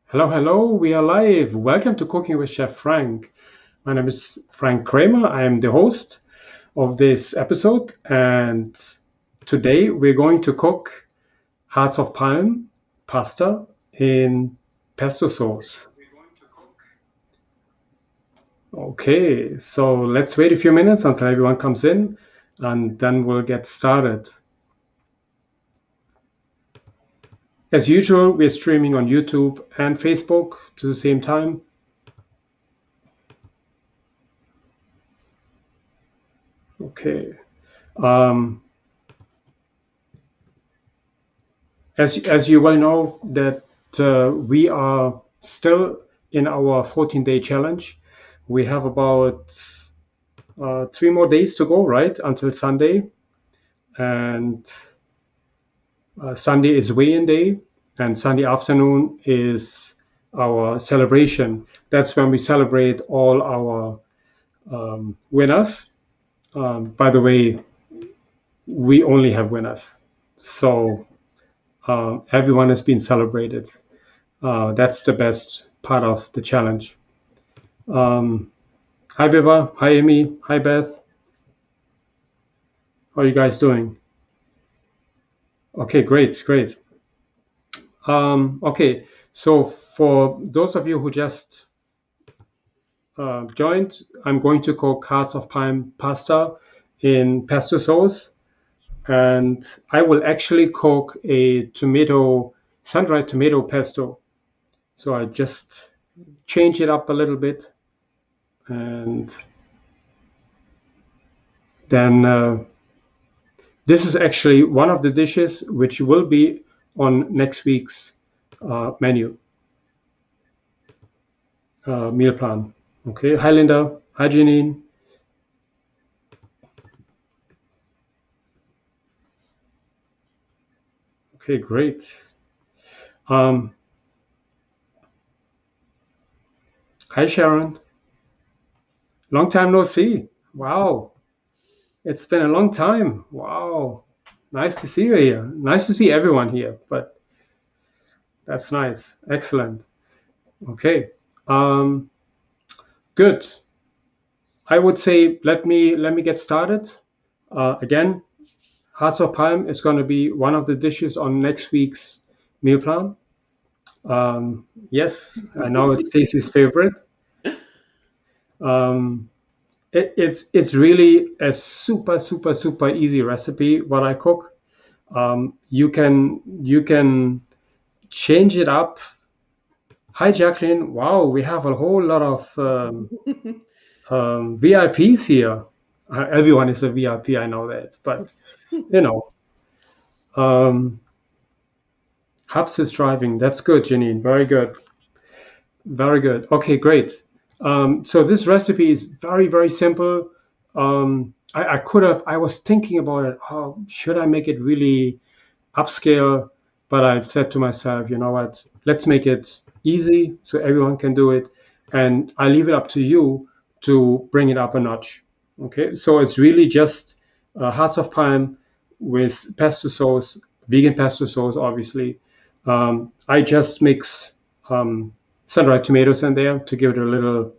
Hello, hello, we are live. Welcome to Cooking with Chef Frank. My name is Frank Kramer. I am the host of this episode, and today we're going to cook hearts of palm pasta in pesto sauce. Okay, so let's wait a few minutes until everyone comes in, and then we'll get started. As usual, we're streaming on YouTube and Facebook to the same time. Okay. As you well know, that we are still in our 14-day challenge. We have about 3 more days to go, right, until Sunday. And Sunday is weigh-in day, and Sunday afternoon is our celebration. That's when we celebrate all our winners. By the way, we only have winners. So everyone has been celebrated. That's the best part of the challenge. Hi, Viva. Hi, Amy. Hi, Beth. How are you guys doing? Okay, great, great. Okay, so for those of you who just joined, I'm going to cook hearts of palm pasta in pesto sauce, and I will actually cook a sun-dried tomato pesto. So I just change it up a little bit, and then this is actually one of the dishes which will be on next week's menu, meal plan. Okay, hi Linda, hi Janine. Okay, great. Hi Sharon, long time no see. Wow, it's been a long time. Wow, nice to see you here. Nice to see everyone here, but that's nice. Excellent. Okay, good. I would say let me get started. Again, hearts of palm is going to be one of the dishes on next week's meal plan. Yes, I know it's Stacey's favorite. Um, it's really a super easy recipe. What I cook, you can change it up. Hi Jacqueline. Wow, we have a whole lot of VIPs here. Everyone is a VIP, I know that, but you know, um, Hubs is driving. That's good, Janine. Very good. Very good. Okay, great. So this recipe is very simple. I was thinking about it. How should I make it really upscale? But I said to myself, you know what? Let's make it easy so everyone can do it. And I leave it up to you to bring it up a notch. Okay, so it's really just hearts of palm with pesto sauce, vegan pesto sauce, obviously. I just mix sun-dried tomatoes in there to give it a little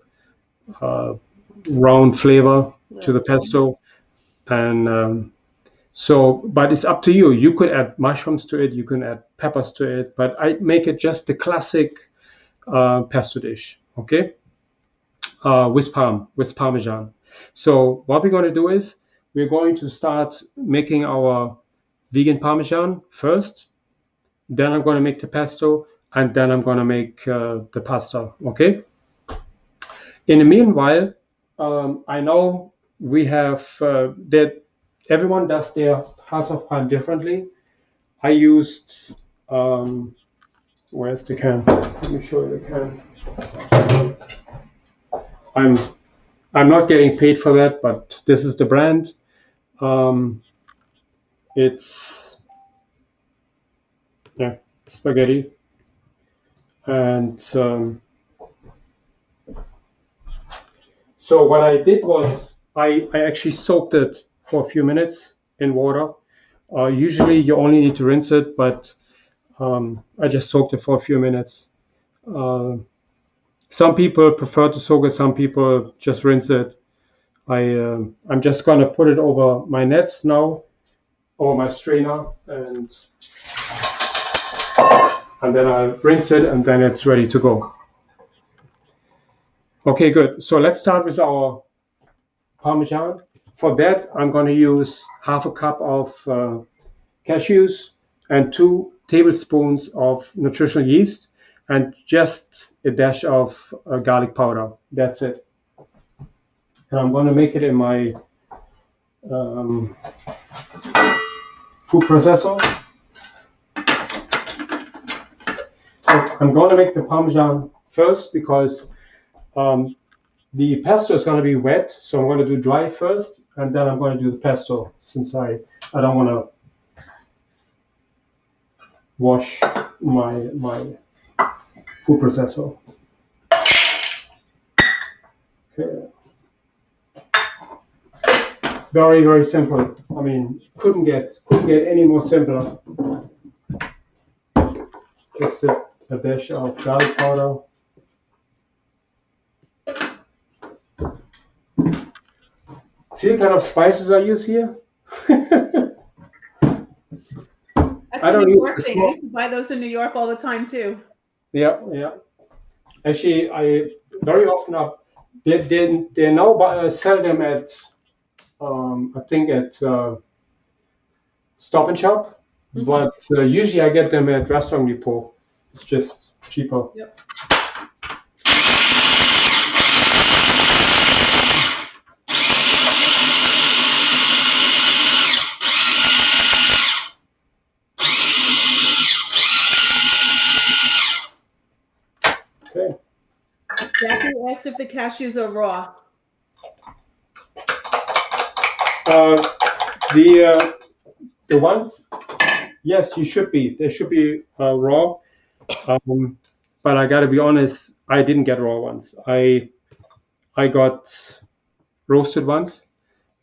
uh, round flavor to the pesto. And but it's up to you. You could add mushrooms to it, you can add peppers to it, but I make it just the classic pesto dish, okay? With Parmesan. So what we're going to do is we're going to start making our vegan Parmesan first. Then I'm going to make the pesto, and then I'm going to make the pasta. Okay. In the meanwhile, I know we have that everyone does their hearts of palm differently. I used where's the can? Let me show you the can. I'm I'm not getting paid for that, but this is the brand. Um, it's yeah, spaghetti, and so what I did was I actually soaked it for a few minutes in water. Usually you only need to rinse it, but I just soaked it for a few minutes. Some people prefer to soak it, some people just rinse it. I'm just gonna put it over my net now, over my strainer, and then I rinse it, and then it's ready to go. Okay, good. So let's start with our Parmesan. For that, I'm going to use half a cup of cashews and 2 tablespoons of nutritional yeast and just a dash of garlic powder. That's it. And I'm going to make it in my food processor. So I'm going to make the Parmesan first because the pesto is going to be wet, so I'm going to do dry first, and then I'm going to do the pesto since I don't want to wash my food processor. Okay. Very, very simple. I mean, couldn't get any more simpler. Just a dash of garlic powder. See the kind of spices I use here? That's a New York thing. I used to buy those in New York all the time too. Yeah. Actually, I very often they now sell them at I think at Stop and Shop, but usually I get them at Restaurant Depot. It's just cheaper. Yep. Okay. Jackie asked if the cashews are raw. The ones, yes, you should be. They should be raw. But I gotta be honest, I didn't get raw ones. I got roasted ones,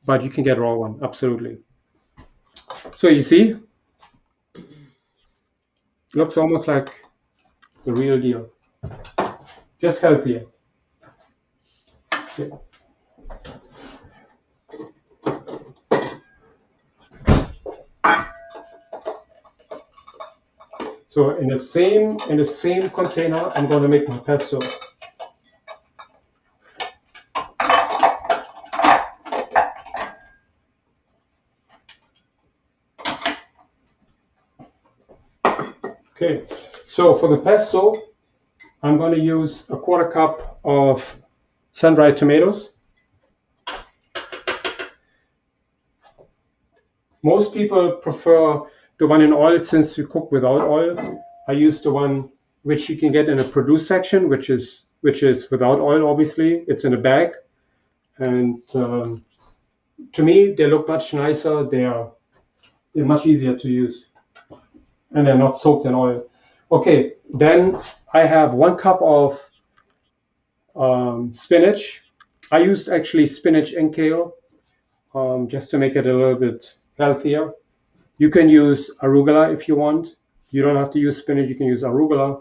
but you can get raw one, absolutely. So you see, looks almost like the real deal. Just healthier. Okay. So in the same container, I'm going to make my pesto. Okay, so for the pesto, I'm going to use a 1/4 cup of sun-dried tomatoes. Most people prefer the one in oil since we cook without oil. I use the one which you can get in the produce section, which is without oil. Obviously, it's in a bag, and to me they look much nicer. They're much easier to use, and they're not soaked in oil. Okay, then I have 1 cup of spinach. I used actually spinach and kale just to make it a little bit healthier. You can use arugula if you want. You don't have to use spinach, you can use arugula.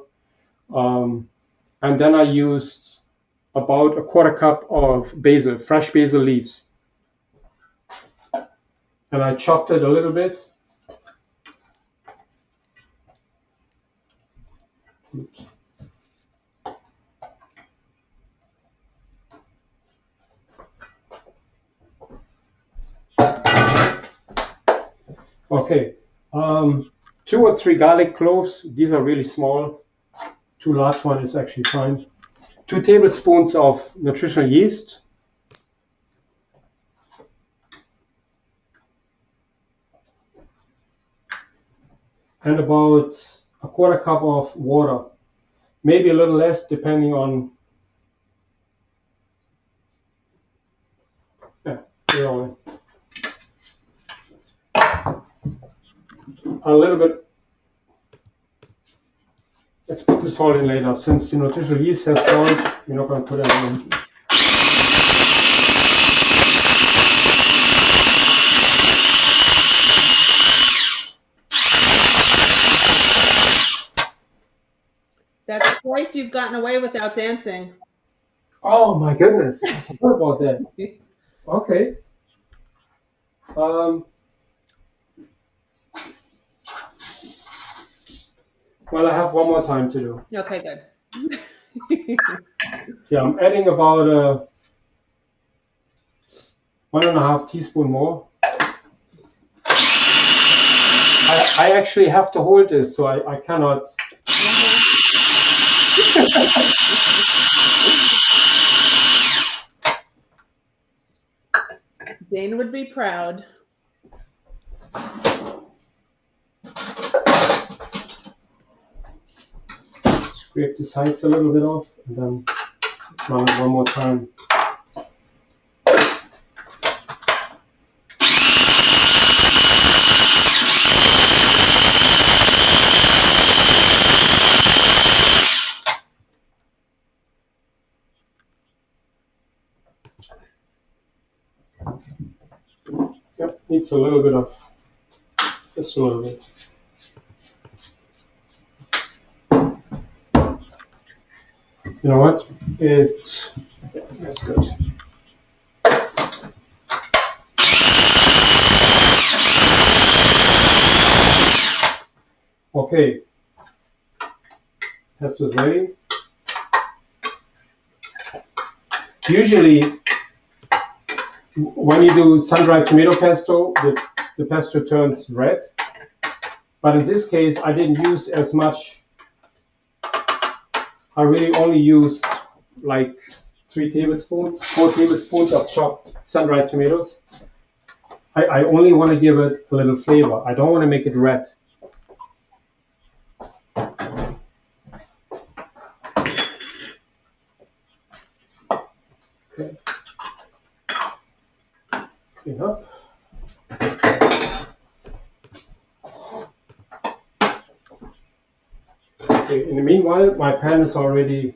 And then I used about a 1/4 cup of basil, fresh basil leaves. And I chopped it a little bit. Oops. Okay, 2 or 3 garlic cloves. These are really small. 2 large ones is actually fine. 2 tablespoons of nutritional yeast. And about a 1/4 cup of water. Maybe a little less depending on a little bit. Let's put the salt in later. Since the nutritional yeast has salt, we're not going to put it in. That's twice you've gotten away without dancing. Oh my goodness, I forgot about that. Okay. Um, well, I have one more time to do. Okay, good. Yeah, I'm adding about 1.5 teaspoon more. I actually have to hold this, so I cannot. Dane would be proud. Scrape the sides a little bit off, and then run it one more time. Yep, needs a little bit of, just a little bit. You know what? That's good. Okay, pesto is ready. Usually, when you do sun-dried tomato pesto, the pesto turns red. But in this case, I didn't use as much. I really only used like 4 tablespoons of chopped sun-dried tomatoes. I only want to give it a little flavor. I don't want to make it red. Okay. Clean up. Okay, in the meanwhile, my pan is already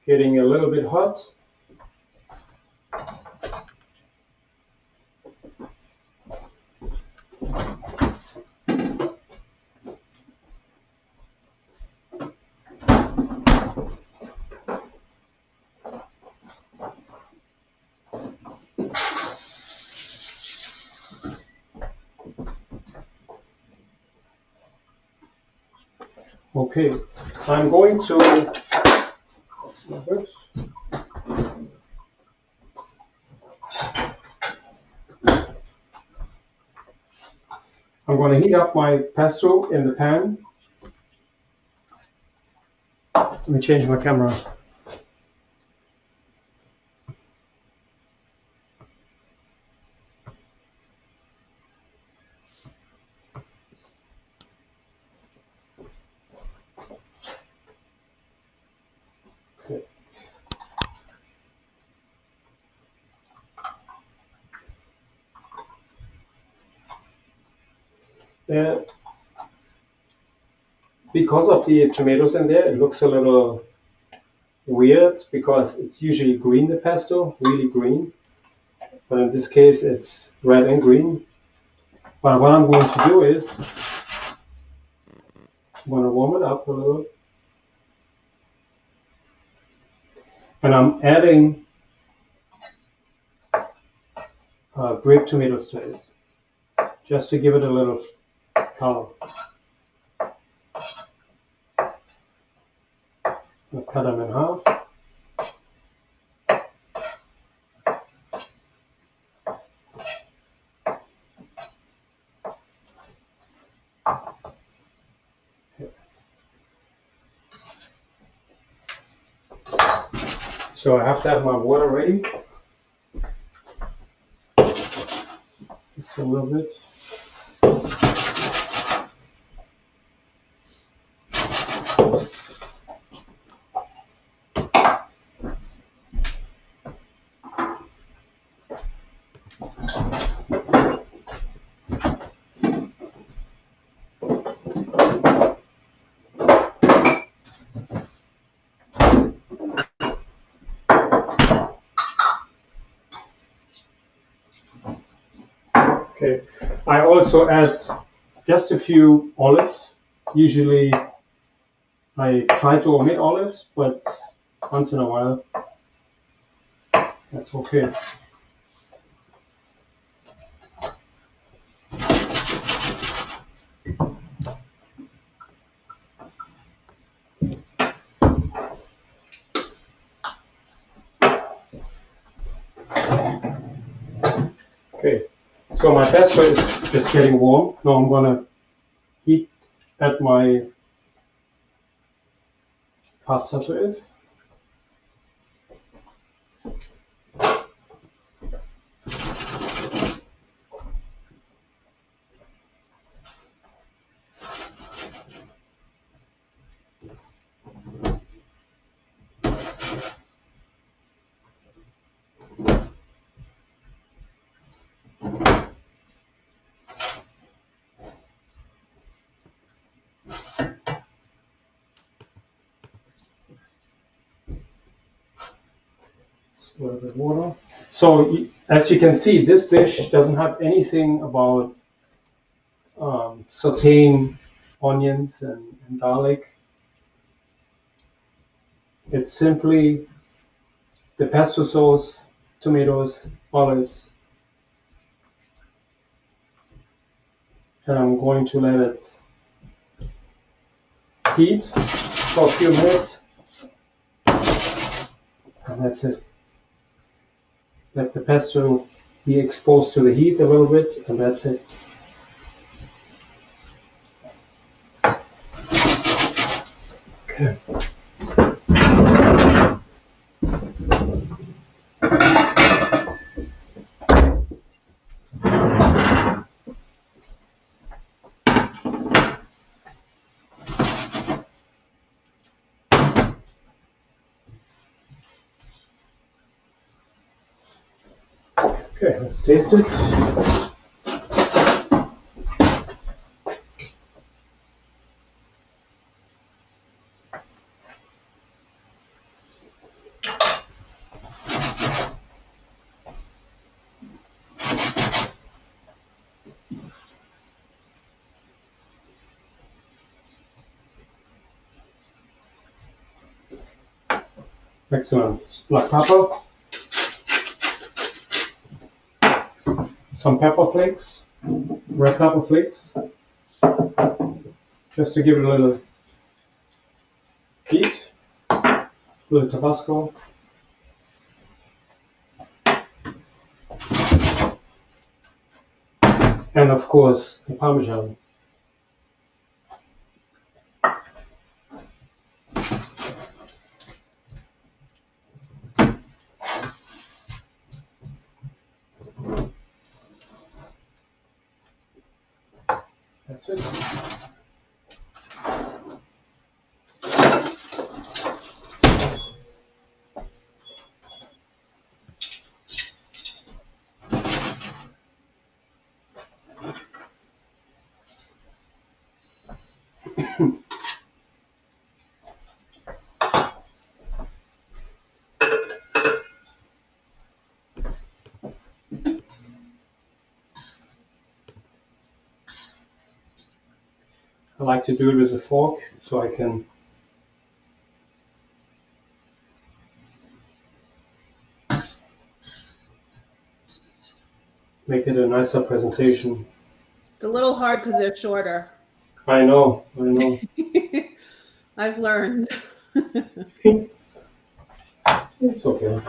getting a little bit hot. Okay, I'm going to heat up my pesto in the pan. Let me change my camera. Okay. Because of the tomatoes in there, it looks a little weird because it's usually green, the pesto, really green. But in this case, it's red and green. But what I'm going to do is, I'm going to warm it up a little. And I'm adding grape tomatoes to it, just to give it a little color. I'll cut them in half. Okay. So I have to have my water ready. Just a little bit. Okay, I also add just a few olives, usually I try to omit olives, but once in a while, that's okay. Okay, so my pesto is getting warm. Now I'm gonna heat add my pasta to it. A little bit water. So as you can see, this dish doesn't have anything about sauteing onions and garlic. It's simply the pesto sauce, tomatoes, olives, and I'm going to let it heat for a few minutes, and that's it. Let the pesto be exposed to the heat a little bit, and that's it. Okay. Okay, let's taste it. Excellent. Black pepper, some pepper flakes, red pepper flakes, just to give it a little heat, a little Tabasco, and of course the Parmesan. That's it. I like to do it with a fork so I can make it a nicer presentation. It's a little hard because they're shorter. I know. I've learned. It's okay.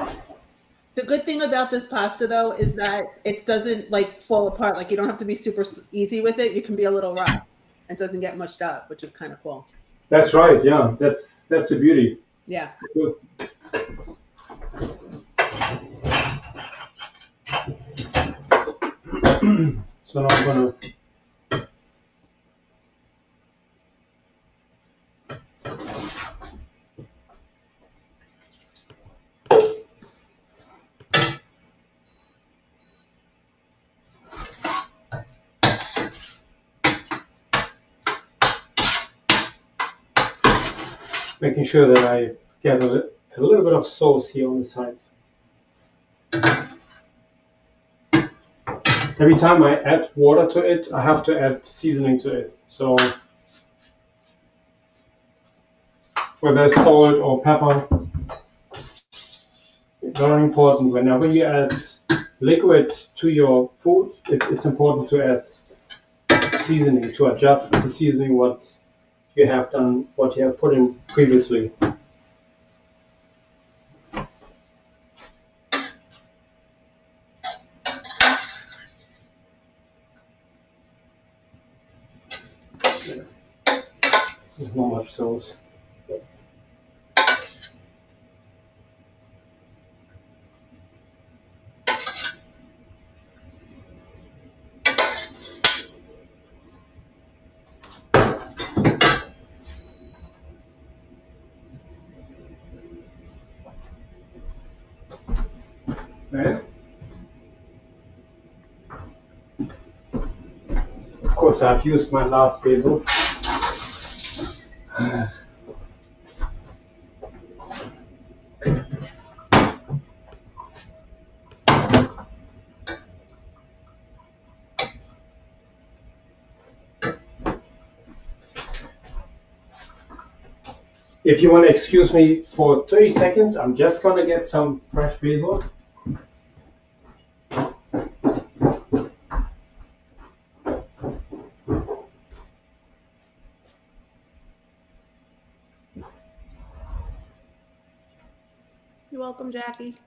The good thing about this pasta, though, is that it doesn't like fall apart. Like you don't have to be super easy with it. You can be a little rough. It doesn't get mushed up, which is kind of cool. That's right. Yeah, that's the beauty. Yeah. Good. So now I'm gonna making sure that I get a little bit of sauce here on the side. Every time I add water to it, I have to add seasoning to it. So whether it's salt or pepper. Very important. Whenever you add liquid to your food, it's important to add seasoning, to adjust the seasoning what you have done, what you have put in previously. There's not much sauce. Okay. Of course, I've used my last basil. If you want to excuse me for 30 seconds, I'm just going to get some fresh basil. You're welcome, Jackie.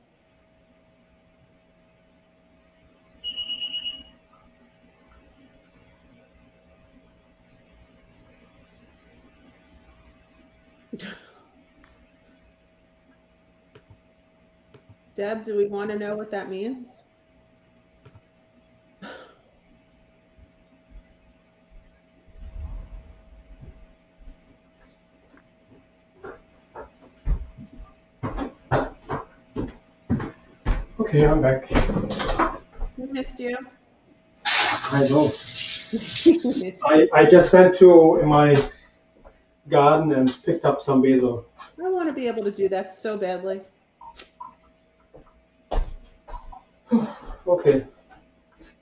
Deb, do we want to know what that means? Okay, I'm back. We missed you. I know. I just went to my garden and picked up some basil. I want to be able to do that so badly. Okay.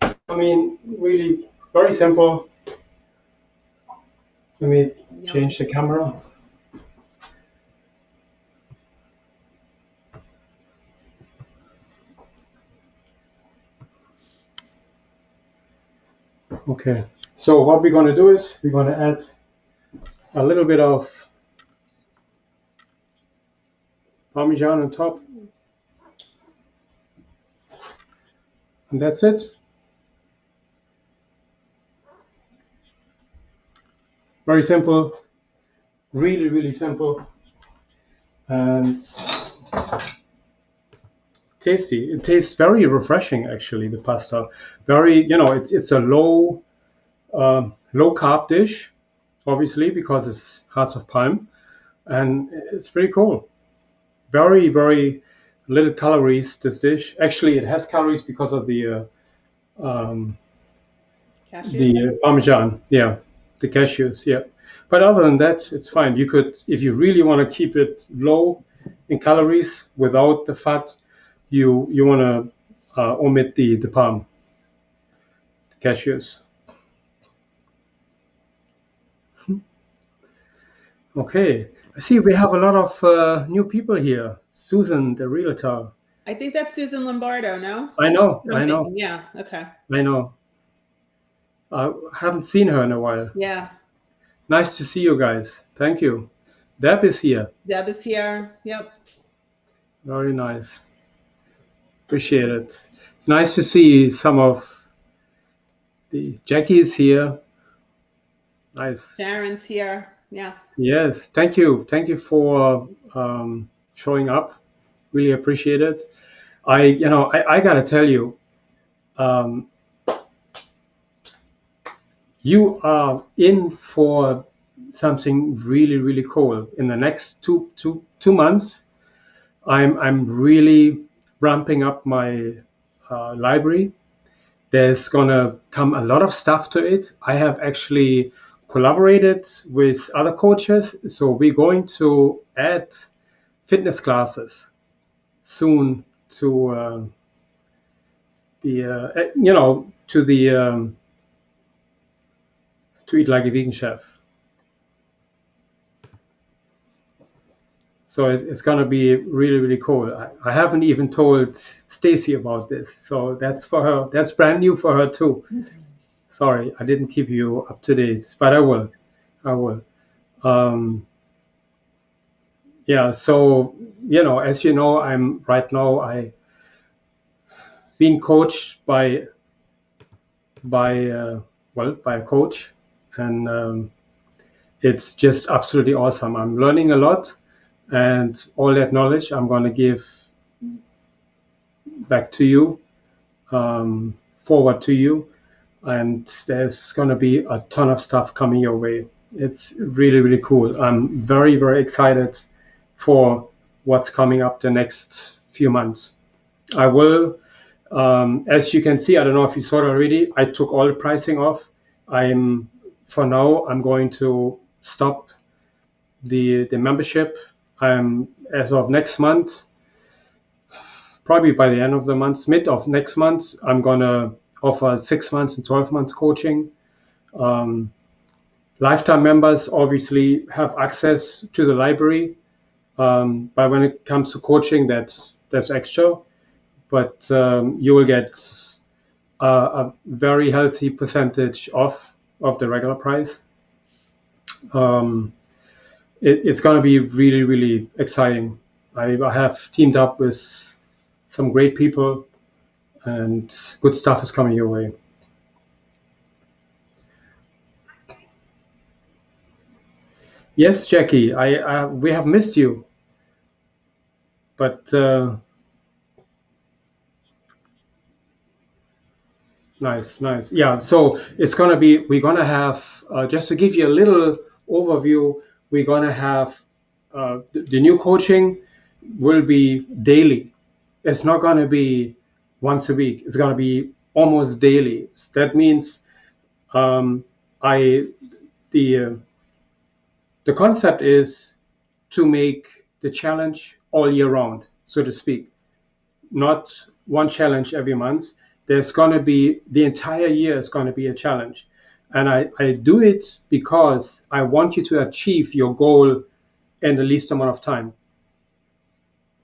I mean, really very simple. Let me change the camera. Okay. So what we're going to do is we're going to add a little bit of Parmesan on top. And that's it. Very simple. Really, really simple. And tasty. It tastes very refreshing, actually, the pasta. Very, it's a low carb dish, obviously, because it's hearts of palm. And it's pretty cool. Very, very little calories, this dish. Actually, it has calories because of the Parmesan, yeah, the cashews, yeah. But other than that, it's fine. You could, if you really want to keep it low in calories without the fat, you want to omit the palm, the cashews. Okay, I see we have a lot of new people here. Susan, the realtor. I think that's Susan Lombardo, no? I know. Yeah, okay. I know. I haven't seen her in a while. Yeah. Nice to see you guys. Thank you. Deb is here. Deb is here. Yep. Very nice. Appreciate it. It's nice to see some of the Jackie is here. Nice. Sharon's here. Yeah. Yes. Thank you. Thank you for showing up. Really appreciate it. I gotta tell you, you are in for something really, really cool. In the next two months, I'm really ramping up my library. There's gonna come a lot of stuff to it. I have actually collaborated with other coaches, so we're going to add fitness classes soon to to Eat Like a Vegan Chef. So it's going to be really, really cool. I haven't even told Stacy about this. So that's for her. That's brand new for her too. Sorry, I didn't keep you up to date, but I will. I will. Um, yeah. So, as you know, I'm right now, I being coached by a coach, and it's just absolutely awesome. I'm learning a lot, and all that knowledge I'm going to give back to you, forward to you, and there's going to be a ton of stuff coming your way. It's really, really cool. I'm very, very excited for what's coming up the next few months. I will, as you can see, I don't know if you saw it already, I took all the pricing off. For now, I'm going to stop the membership. As of next month, probably by the end of the month, mid of next month, I'm gonna offer 6 months and 12 months coaching. Um, Lifetime members obviously have access to the library, but when it comes to coaching, that's extra. But you will get a very healthy percentage off of the regular price. It's going to be really, really exciting. I have teamed up with some great people, and good stuff is coming your way. Yes, Jackie, we have missed you, but nice, nice. Yeah, so we're gonna have, just to give you a little overview, we're gonna have the new coaching will be daily. It's not gonna be once a week. It's gonna be almost daily. That means um, I the the concept is to make the challenge all year round, so to speak, not one challenge every month. There's going to be the entire year is going to be a challenge. And I do it because I want you to achieve your goal in the least amount of time.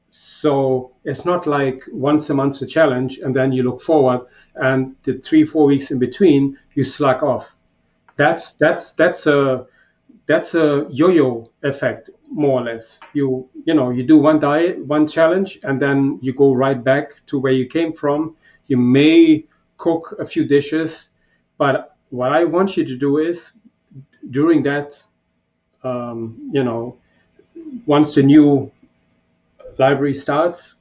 So it's not like once a month a challenge and then you look forward and the 3-4 weeks in between you slack off. That's a yo-yo effect, more or less. You do one diet, one challenge, and then you go right back to where you came from. You may cook a few dishes, but what I want you to do is during that, once the new library starts,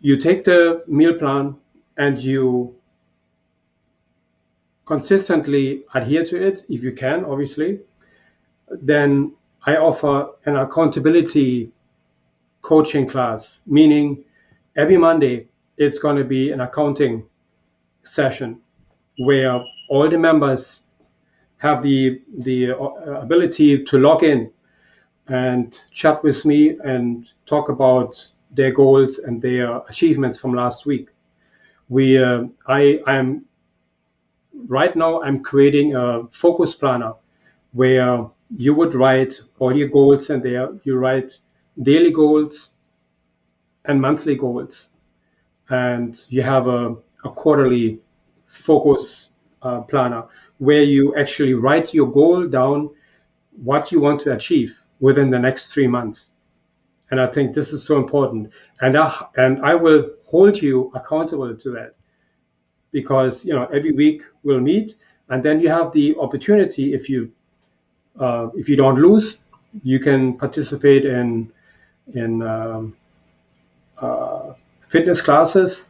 you take the meal plan and you consistently adhere to it if you can, obviously. Then I offer an accountability coaching class, meaning every Monday it's going to be an accounting session where all the members have the ability to log in and chat with me and talk about their goals and their achievements from last week. I'm right now I'm creating a focus planner where you would write all your goals, and there you write daily goals and monthly goals, and you have a quarterly focus planner where you actually write your goal down, what you want to achieve within the next 3 months. And I think this is so important, and I will hold you accountable to that, because every week we'll meet, and then you have the opportunity, if you don't lose, you can participate in fitness classes.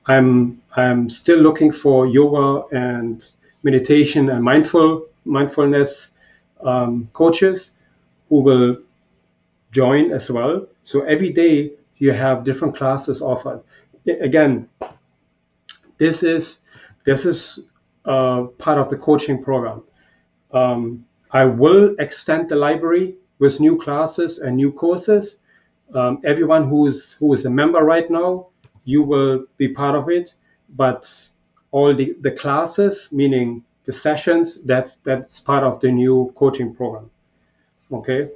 I'm still looking for yoga and meditation and mindfulness coaches who will join as well. So every day you have different classes offered. Again, this is part of the coaching program. I will extend the library with new classes and new courses. Everyone who is a member right now, you will be part of it. But all the classes, meaning the sessions, that's part of the new coaching program. Okay.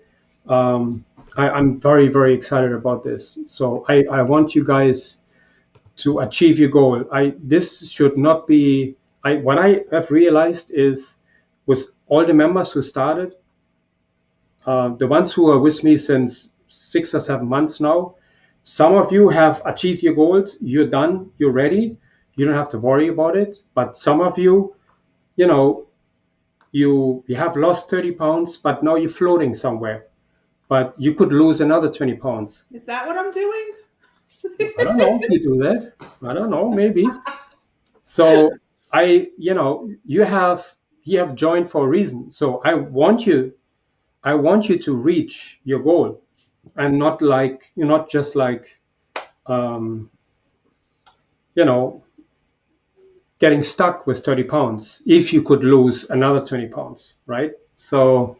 I'm very, very excited about this. So I want you guys to achieve your goal. This should not be. What I have realized is, with all the members who started, the ones who are with me since 6 or 7 months now, some of you have achieved your goals. You're done. You're ready. You don't have to worry about it. But some of you, you know, you have lost 30 pounds, but now you're floating somewhere. But you could lose another 20 pounds. Is that what I'm doing? I don't know if you do that. I don't know, maybe. So you have joined for a reason. So I want you to reach your goal, and not like you're not just like um, you know getting stuck with 30 pounds. If you could lose another 20 pounds, right? So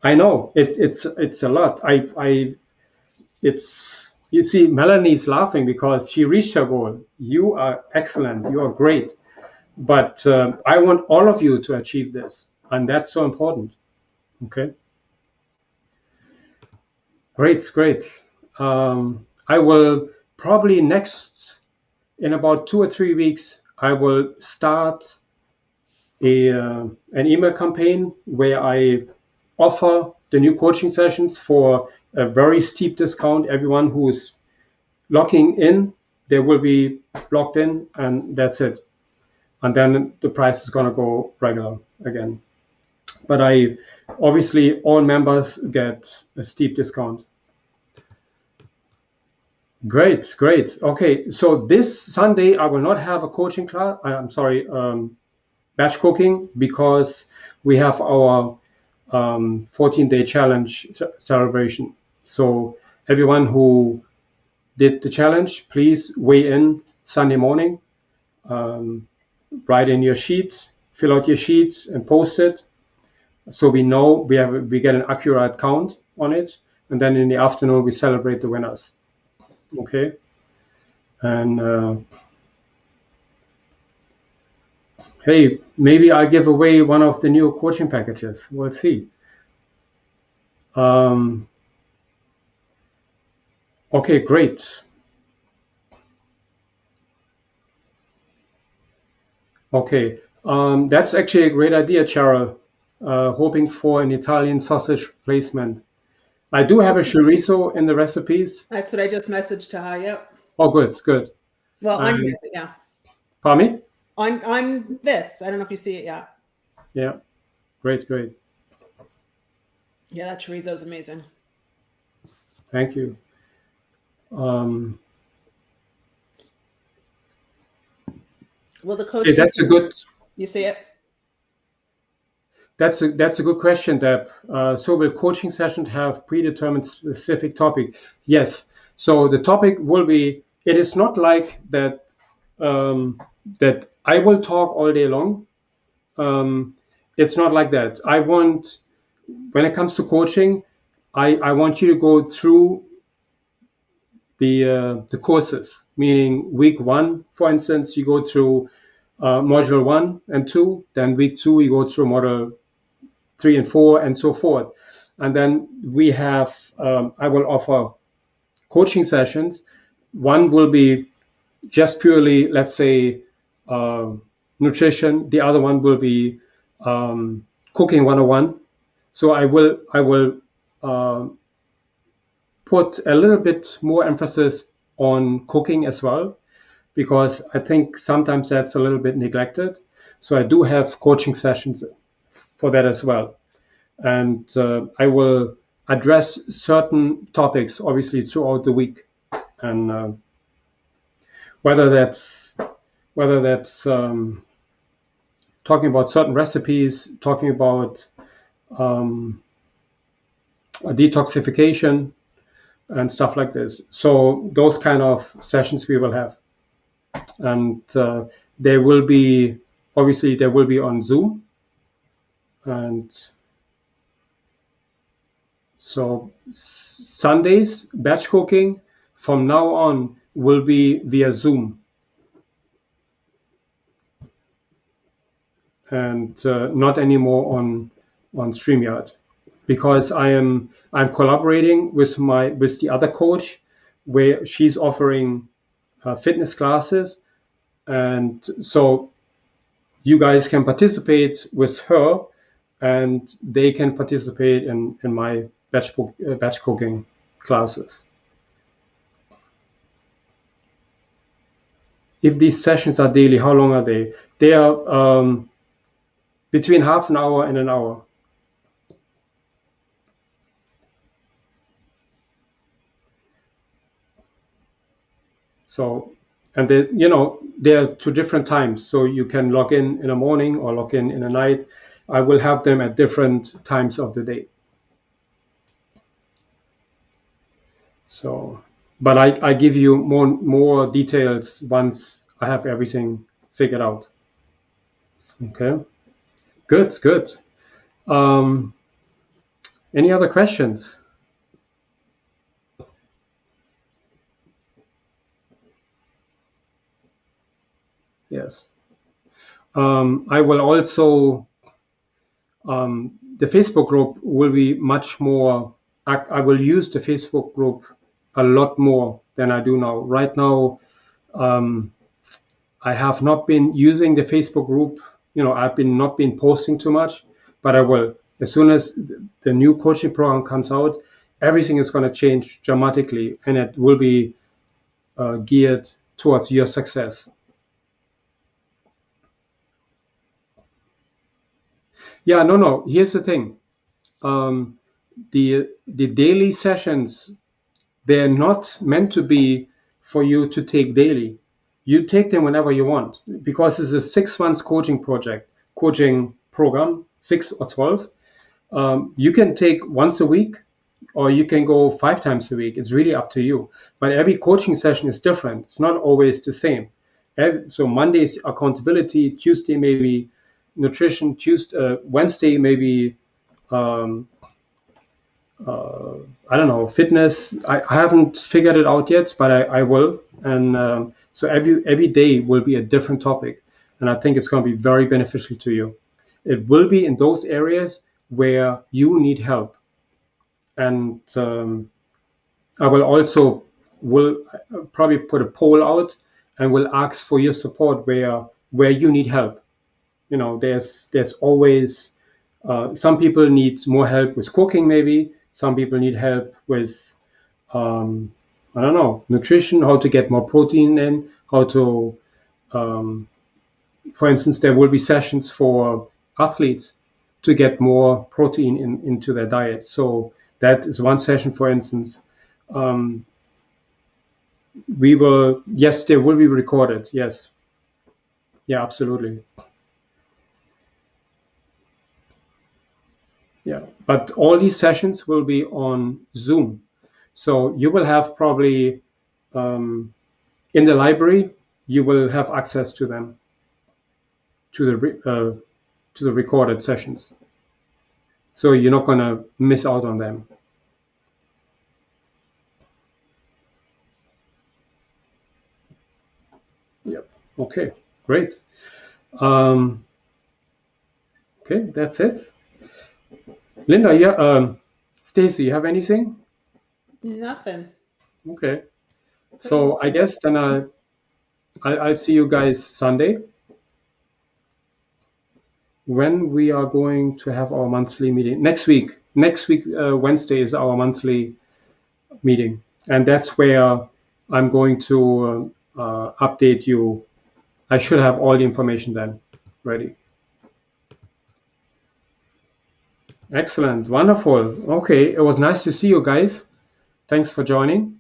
I know it's a lot. I it's you see, Melanie's laughing because she reached her goal. You are excellent. You are great. But I want all of you to achieve this, and that's so important. Okay, great, great. I will probably next in about 2 or 3 weeks. I will start an email campaign where I offer the new coaching sessions for a very steep discount. Everyone who is logging in, they will be logged in, and that's it. And then the price is going to go regular again. But obviously all members get a steep discount. Great, great. Okay, so this Sunday I will not have a coaching class. I'm sorry, batch cooking, because we have our 14-day challenge celebration. So everyone who did the challenge, please weigh in Sunday morning. Write in your sheet, fill out your sheet, and post it, so we know we get an accurate count on it. And then in the afternoon we celebrate the winners. Okay, and hey, maybe I give away one of the new coaching packages. We'll see. Okay, great. Okay, that's actually a great idea, Cheryl. Hoping for an Italian sausage replacement. I do have a chorizo in the recipes. That's what I just messaged to her. Yep. Oh, good, good. Well, on And here, yeah. pardon me? On this. I don't know if you see it yet. Yeah, great, great. Yeah, that chorizo is amazing. Thank you. Well, the coach. Okay, that's a good. You see it? That's a good question, Deb. So will coaching sessions have predetermined specific topic? Yes. So the topic will be. It is not like that. That I will talk all day long. It's not like that. When it comes to coaching, I want you to go through the courses. Meaning week 1, for instance, you go through module 1 and 2. Then week 2, you go through module 3 and 4, and so forth. And then we have, I will offer coaching sessions. One will be just purely, let's say, nutrition. The other one will be cooking 101. So I will put a little bit more emphasis on cooking as well, because I think sometimes that's a little bit neglected. So I do have coaching sessions for that as well. And I will address certain topics, obviously, throughout the week. And whether that's talking about certain recipes, talking about detoxification and stuff like this. So those kind of sessions we will have. And they will be on Zoom. And so Sundays, batch cooking from now on will be via Zoom. And not anymore on StreamYard. because I'm collaborating with the other coach, where she's offering fitness classes, and so you guys can participate with her, and they can participate in my batch cooking classes. If these sessions are daily, how long are they? They are between half an hour and an hour. So, and they, they're two different times. So you can log in the morning or log in the night. I will have them at different times of the day. So, but I give you more details once I have everything figured out. Okay, good. Any other questions? Yes. I will also, the Facebook group will be much more, I will use the Facebook group a lot more than I do now. Right now, I have not been using the Facebook group. I've not been posting too much, but I will. As soon as the new coaching program comes out, everything is going to change dramatically, and it will be geared towards your success. Yeah, no. Here's the thing. The daily sessions, they're not meant to be for you to take daily. You take them whenever you want, because it's a 6 months coaching program, 6 or 12. You can take once a week, or you can go 5 times a week. It's really up to you. But every coaching session is different. It's not always the same. So Monday is accountability, Tuesday maybe nutrition, Wednesday maybe I don't know, fitness. I haven't figured it out yet, but I will. And so every day will be a different topic, and I think it's going to be very beneficial to you. It will be in those areas where you need help, and I will probably put a poll out and will ask for your support where you need help. There's always some people need more help with cooking, maybe. Some people need help with, I don't know, nutrition, how to get more protein in, how to, for instance, there will be sessions for athletes to get more protein into their diet. So that is one session, for instance. Yes, they will be recorded. Yes. Yeah, absolutely. Yeah, but all these sessions will be on Zoom. So you will have probably in the library, you will have access to them, to the recorded sessions. So you're not going to miss out on them. Yep. Okay, great. Okay, that's it. Linda, yeah, Stacy, you have anything? Nothing. Okay. So I guess then I'll see you guys Sunday, when we are going to have our monthly meeting. Next week, Wednesday is our monthly meeting, and that's where I'm going to update you. I should have all the information then ready. Excellent, wonderful. Okay, it was nice to see you guys. Thanks for joining,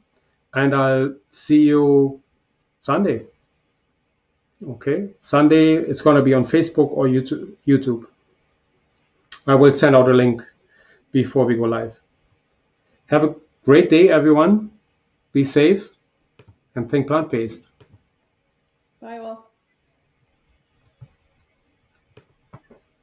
and I'll see you Sunday. Okay, Sunday it's going to be on Facebook or YouTube. I will send out a link before we go live. Have a great day, everyone. Be safe and think plant-based. Bye, all.